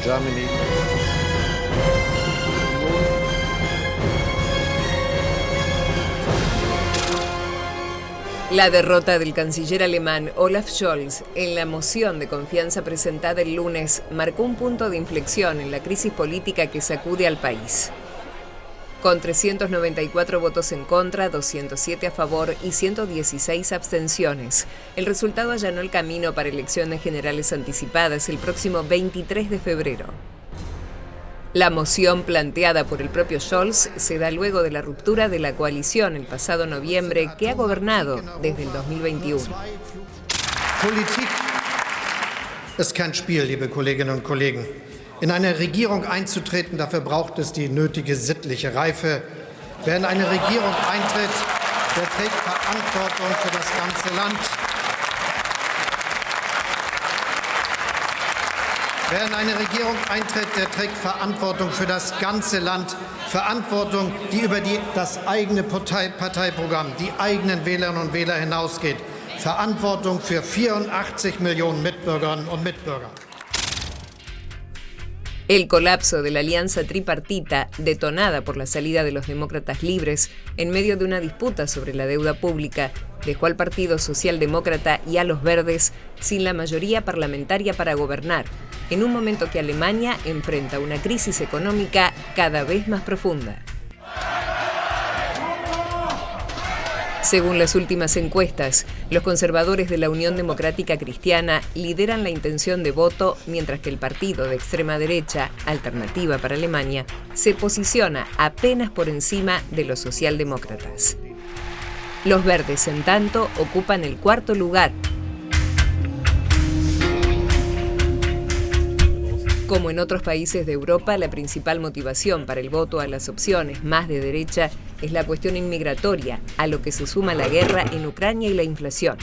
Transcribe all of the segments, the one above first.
Germany. La derrota del canciller alemán Olaf Scholz en la moción de confianza presentada el lunes marcó un punto de inflexión en la crisis política que sacude al país. Con 394 votos en contra, 207 a favor y 116 abstenciones, el resultado allanó el camino para elecciones generales anticipadas el próximo 23 de febrero. La moción planteada por el propio Scholz se da luego de la ruptura de la coalición el pasado noviembre que ha gobernado desde el 2021. Politik ist kein Spiel, liebe Kolleginnen und Kollegen. In eine Regierung einzutreten, dafür braucht es die nötige sittliche Reife. Wer in eine Regierung eintritt, der trägt Verantwortung für das ganze Land. Wer in eine Regierung eintritt, der trägt Verantwortung für das ganze Land. Verantwortung, die über das eigene Parteiprogramm, die eigenen Wählerinnen und Wähler hinausgeht. Verantwortung für 84 Millionen Mitbürgerinnen und Mitbürger. El colapso de la alianza tripartita, detonada por la salida de los demócratas libres en medio de una disputa sobre la deuda pública, dejó al Partido Socialdemócrata y a los Verdes sin la mayoría parlamentaria para gobernar, en un momento que Alemania enfrenta una crisis económica cada vez más profunda. Según las últimas encuestas, los conservadores de la Unión Democrática Cristiana lideran la intención de voto, mientras que el partido de extrema derecha, Alternativa para Alemania, se posiciona apenas por encima de los socialdemócratas. Los verdes, en tanto, ocupan el cuarto lugar. Como en otros países de Europa, la principal motivación para el voto a las opciones más de derecha es la cuestión inmigratoria, a lo que se suma la guerra en Ucrania y la inflación.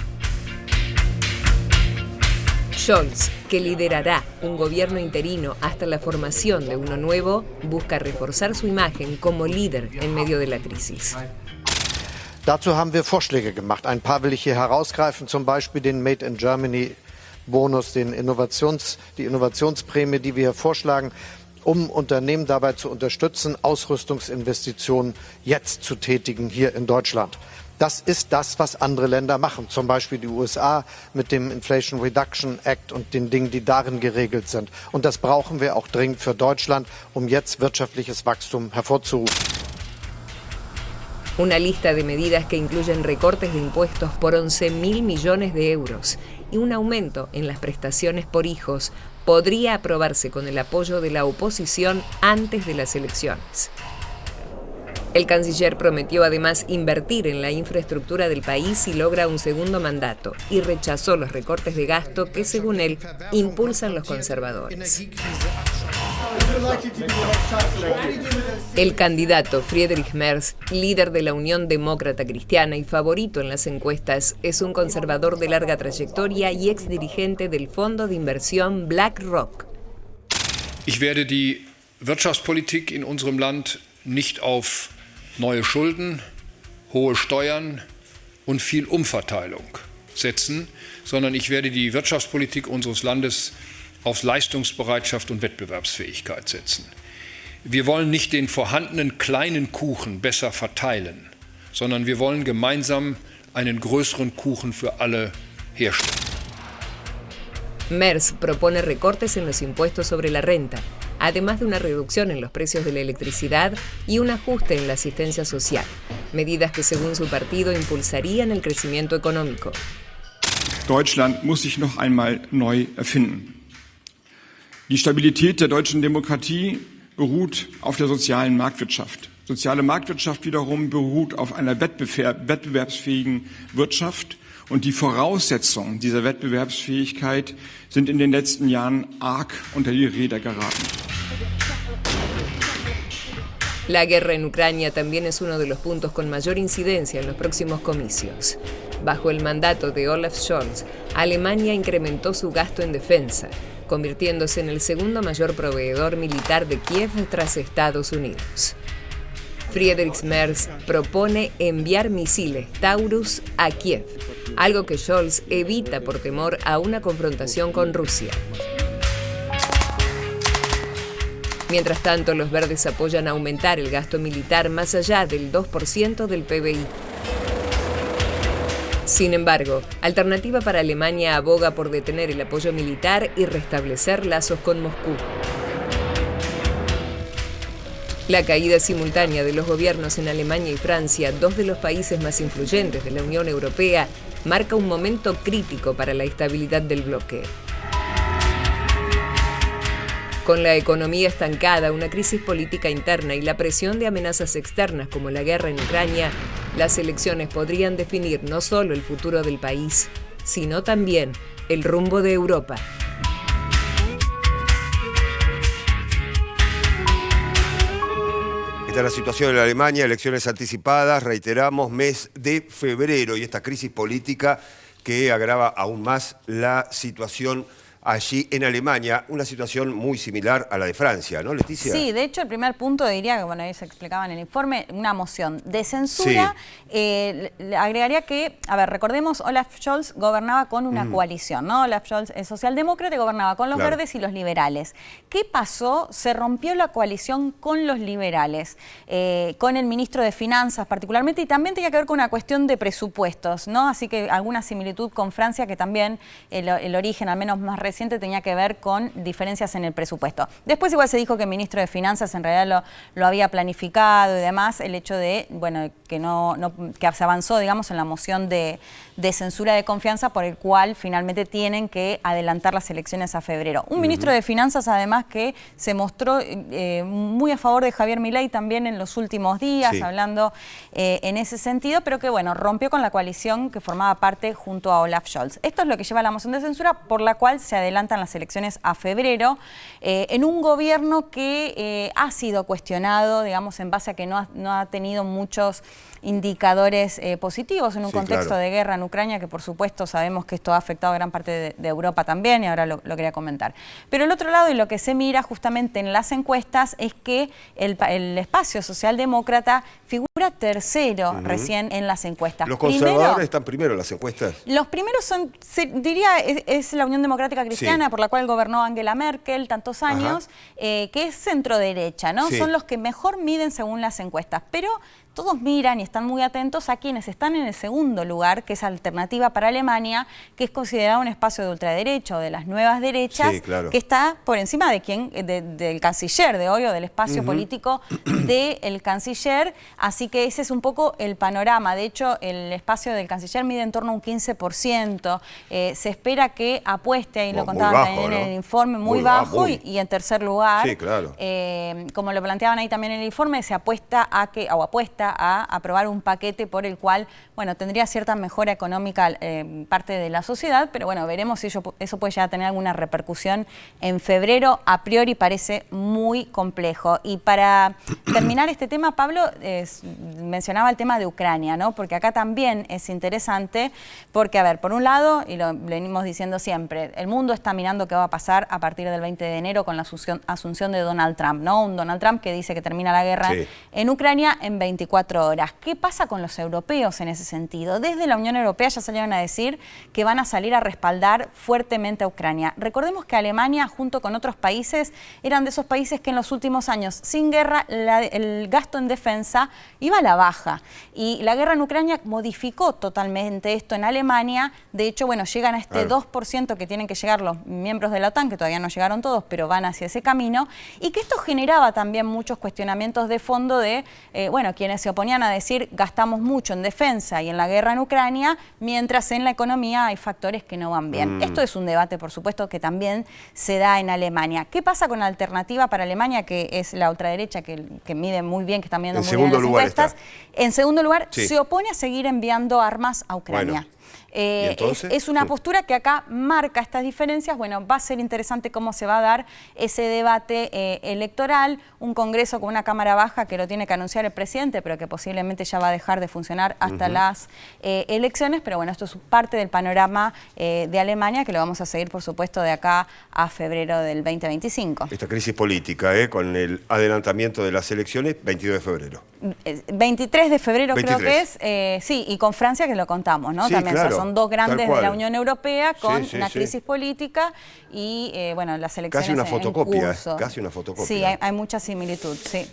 Scholz, que liderará un gobierno interino hasta la formación de uno nuevo, busca reforzar su imagen como líder en medio de la crisis. Dazu haben wir Vorschläge gemacht. Ein paar will ich hier herausgreifen, zum Beispiel den Made in Germany Bonus, die Innovationsprämie, die wir vorschlagen, um Unternehmen dabei zu unterstützen, Ausrüstungsinvestitionen jetzt zu tätigen hier in Deutschland. Das ist das, was andere Länder machen, zum Beispiel die USA mit dem Inflation Reduction Act und den Dingen, die darin geregelt sind. Und das brauchen wir auch dringend für Deutschland, um jetzt wirtschaftliches Wachstum hervorzurufen. Una lista de medidas que incluyen recortes de impuestos por 11.000 millones de euros y un aumento en las prestaciones por hijos podría aprobarse con el apoyo de la oposición antes de las elecciones. El canciller prometió además invertir en la infraestructura del país si logra un segundo mandato y rechazó los recortes de gasto que, según él, impulsan los conservadores. El candidato Friedrich Merz, líder de la Unión Demócrata Cristiana y favorito en las encuestas, es un conservador de larga trayectoria y exdirigente del fondo de inversión BlackRock. Ich werde die Wirtschaftspolitik in unserem Land nicht auf neue Schulden, hohe Steuern und viel Umverteilung setzen, sondern ich werde die Wirtschaftspolitik unseres Landes auf Leistungsbereitschaft und Wettbewerbsfähigkeit setzen. Wir wollen nicht den vorhandenen kleinen Kuchen besser verteilen, sondern wir wollen gemeinsam einen größeren Kuchen für alle herstellen. Merz propone recortes en los impuestos sobre la renta, además de una reducción en los precios de la electricidad y un ajuste en la asistencia social, medidas que según su partido impulsarían el crecimiento económico. Deutschland muss sich noch einmal neu erfinden. Die Stabilität der deutschen Demokratie beruht auf der sozialen Marktwirtschaft. Soziale Marktwirtschaft wiederum beruht auf einer wettbewerbsfähigen Wirtschaft. Und die Voraussetzungen dieser Wettbewerbsfähigkeit sind in den letzten Jahren arg unter die Räder geraten. La guerra en Ucrania también es uno de los puntos con mayor incidencia en los próximos comicios. Bajo el mandato de Olaf Scholz, Alemania incrementó su gasto en defensa, convirtiéndose en el segundo mayor proveedor militar de Kiev tras Estados Unidos. Friedrich Merz propone enviar misiles Taurus a Kiev, algo que Scholz evita por temor a una confrontación con Rusia. Mientras tanto, los verdes apoyan aumentar el gasto militar más allá del 2% del PBI. Sin embargo, Alternativa para Alemania aboga por detener el apoyo militar y restablecer lazos con Moscú. La caída simultánea de los gobiernos en Alemania y Francia, dos de los países más influyentes de la Unión Europea, marca un momento crítico para la estabilidad del bloque. Con la economía estancada, una crisis política interna y la presión de amenazas externas como la guerra en Ucrania, las elecciones podrían definir no solo el futuro del país, sino también el rumbo de Europa. Esta es la situación en Alemania, elecciones anticipadas, reiteramos, mes de febrero, y esta crisis política que agrava aún más la situación allí en Alemania, una situación muy similar a la de Francia, ¿no, Leticia? Sí, de hecho el primer punto diría que, bueno, ahí se explicaba en el informe, una moción de censura. Sí. Le agregaría que, a ver, recordemos, Olaf Scholz gobernaba con una coalición, ¿no? Olaf Scholz es socialdemócrata y gobernaba con los verdes y los liberales. ¿Qué pasó? Se rompió la coalición con los liberales, con el ministro de Finanzas particularmente, y también tenía que ver con una cuestión de presupuestos, ¿no? Así que alguna similitud con Francia, que también el origen, al menos más reciente, tenía que ver con diferencias en el presupuesto. Después igual se dijo que el ministro de Finanzas en realidad lo había planificado y demás, el hecho de, bueno, que se avanzó, digamos, en la moción de censura de confianza por el cual finalmente tienen que adelantar las elecciones a febrero. Un ministro de Finanzas, además, que se mostró muy a favor de Javier Milei también en los últimos días, hablando en ese sentido, pero que, bueno, rompió con la coalición que formaba parte junto a Olaf Scholz. Esto es lo que lleva a la moción de censura, por la cual se adelantan las elecciones a febrero, en un gobierno que ha sido cuestionado, digamos, en base a que no ha tenido muchos indicadores positivos en un contexto de guerra en Ucrania, que por supuesto sabemos que esto ha afectado a gran parte de Europa también, y ahora lo quería comentar. Pero el otro lado, y lo que se mira justamente en las encuestas, es que el espacio socialdemócrata figura tercero recién en las encuestas. ¿Los conservadores están primero en las encuestas? Los primeros son, diría, es la Unión Democrática Cristiana, por la cual gobernó Angela Merkel tantos años, que es centro-derecha, ¿no? Son los que mejor miden según las encuestas, pero todos miran y están muy atentos a quienes están en el segundo lugar, que es Alternativa para Alemania, que es considerado un espacio de ultraderecha o de las nuevas derechas, que está por encima del canciller de hoy, o del espacio político del canciller. Así que ese es un poco el panorama. De hecho, el espacio del canciller mide en torno a un 15%. Se espera que apueste, ahí lo contaban también en el informe, muy bajo, y en tercer lugar, como lo planteaban ahí también en el informe, se apuesta a aprobar un paquete por el cual, bueno, tendría cierta mejora económica parte de la sociedad, pero bueno, veremos si eso puede llegar a tener alguna repercusión en febrero. A priori parece muy complejo. Y para terminar este tema, Pablo mencionaba el tema de Ucrania, ¿no? Porque acá también es interesante, porque, a ver, por un lado, y lo venimos diciendo siempre, el mundo está mirando qué va a pasar a partir del 20 de enero con la asunción de Donald Trump, ¿no? Un Donald Trump que dice que termina la guerra en Ucrania en 24 horas. ¿Qué pasa con los europeos en ese sentido? Desde la Unión Europea ya salieron a decir que van a salir a respaldar fuertemente a Ucrania. Recordemos que Alemania, junto con otros países, eran de esos países que en los últimos años, sin guerra, el gasto en defensa iba a la baja. Y la guerra en Ucrania modificó totalmente esto en Alemania. De hecho, bueno, llegan a este 2% que tienen que llegar los miembros de la OTAN, que todavía no llegaron todos, pero van hacia ese camino. Y que esto generaba también muchos cuestionamientos de fondo de, bueno, quienes se oponían a decir gastamos mucho en defensa y en la guerra en Ucrania, mientras en la economía hay factores que no van bien. Esto es un debate, por supuesto, que también se da en Alemania. ¿Qué pasa con la Alternativa para Alemania, que es la ultraderecha, que mide muy bien, que está midiendo muy bien las encuestas? En segundo lugar, se opone a seguir enviando armas a Ucrania. Bueno. Es una postura que acá marca estas diferencias. Bueno, va a ser interesante cómo se va a dar ese debate electoral, un Congreso con una Cámara Baja que lo tiene que anunciar el presidente, pero que posiblemente ya va a dejar de funcionar hasta las elecciones. Pero bueno, esto es parte del panorama de Alemania, que lo vamos a seguir, por supuesto, de acá a febrero del 2025. Esta crisis política, con el adelantamiento de las elecciones, 22 de febrero. 23 de febrero 23. Creo que es, sí, y con Francia, que lo contamos, ¿no? También Claro, o sea, son dos grandes tal cual. de la Unión Europea con Sí, sí, una sí. crisis política y, bueno, las elecciones Casi una en fotocopia, curso. casi una fotocopia. Sí, hay mucha similitud, sí.